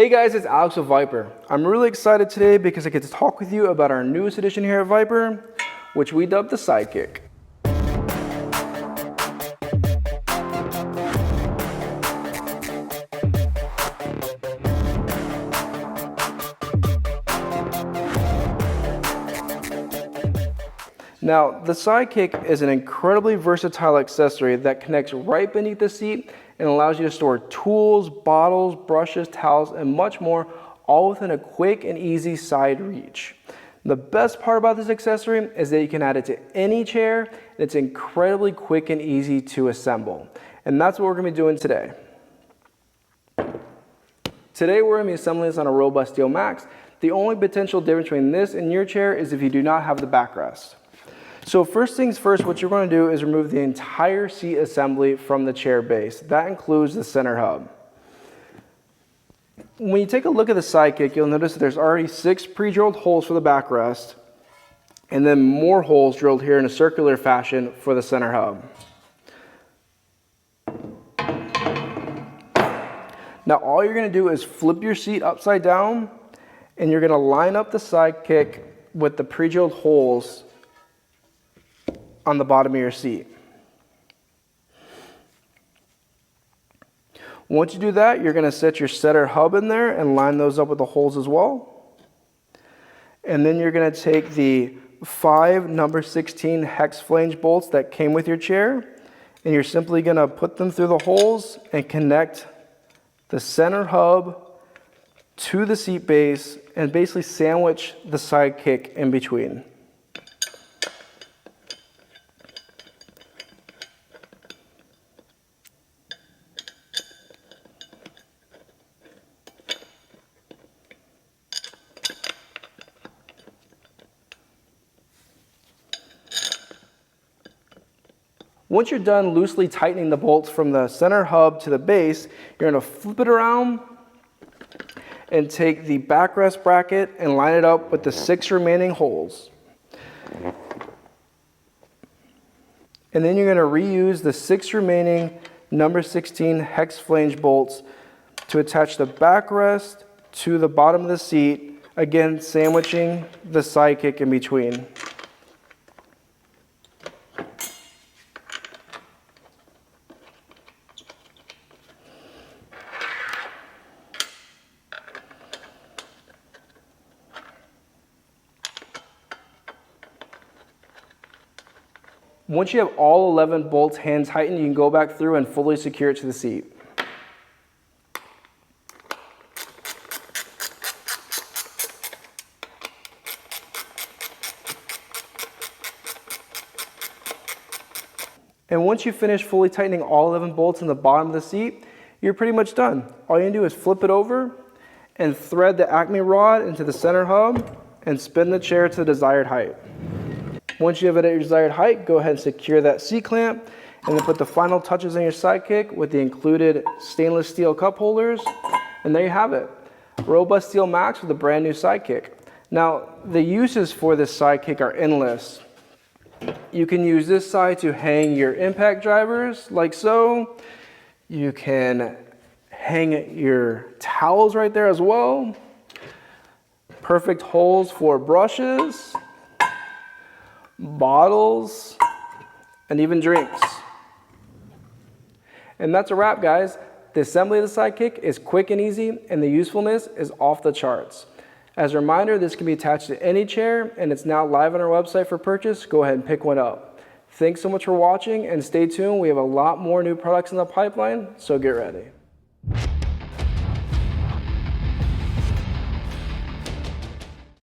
Hey guys, it's Alex with Vyper. I'm really excited today because I get to talk with you about our newest addition here at Vyper, which we dubbed the Sidekick. Now, the Sidekick is an incredibly versatile accessory that connects right beneath the seat and allows you to store tools, bottles, brushes, towels, and much more, all within a quick and easy side reach. The best part about this accessory is that you can add it to any chair, and it's incredibly quick and easy to assemble. And that's what we're going to be doing today. Today we're going to be assembling this on a robust steel max. The only potential difference between this and your chair is if you do not have the backrest. So first things first, what you're going to do is remove the entire seat assembly from the chair base. That includes the center hub. When you take a look at the Sidekick, you'll notice that there's already 6 pre-drilled holes for the backrest, and then more holes drilled here in a circular fashion for the center hub. Now all you're going to do is flip your seat upside down, and you're going to line up the Sidekick with the pre-drilled holes on the bottom of your seat. Once you do that, you're going to set your center hub in there and line those up with the holes as well. And then you're going to take the 5 number 16 hex flange bolts that came with your chair, and you're simply going to put them through the holes and connect the center hub to the seat base and basically sandwich the Sidekick in between. Once you're done loosely tightening the bolts from the center hub to the base, you're going to flip it around and take the backrest bracket and line it up with the 6 remaining holes. And then you're going to reuse the 6 remaining number 16 hex flange bolts to attach the backrest to the bottom of the seat, again sandwiching the Sidekick in between. Once you have all 11 bolts hand tightened, you can go back through and fully secure it to the seat. And once you finish fully tightening all 11 bolts in the bottom of the seat, you're pretty much done. All you can do is flip it over and thread the Acme rod into the center hub and spin the chair to the desired height. Once you have it at your desired height, go ahead and secure that seat clamp, and then put the final touches on your Sidekick with the included stainless steel cup holders, and there you have it. Robust steel max with a brand new Sidekick. Now, the uses for this Sidekick are endless. You can use this side to hang your impact drivers, like so. You can hang your towels right there as well. Perfect holes for brushes, bottles, and even drinks. And that's a wrap, guys. The assembly of the Sidekick is quick and easy, and the usefulness is off the charts. As a reminder, this can be attached to any chair, and it's now live on our website for purchase. Go ahead and pick one up. Thanks so much for watching, and stay tuned. We have a lot more new products in the pipeline, so get ready.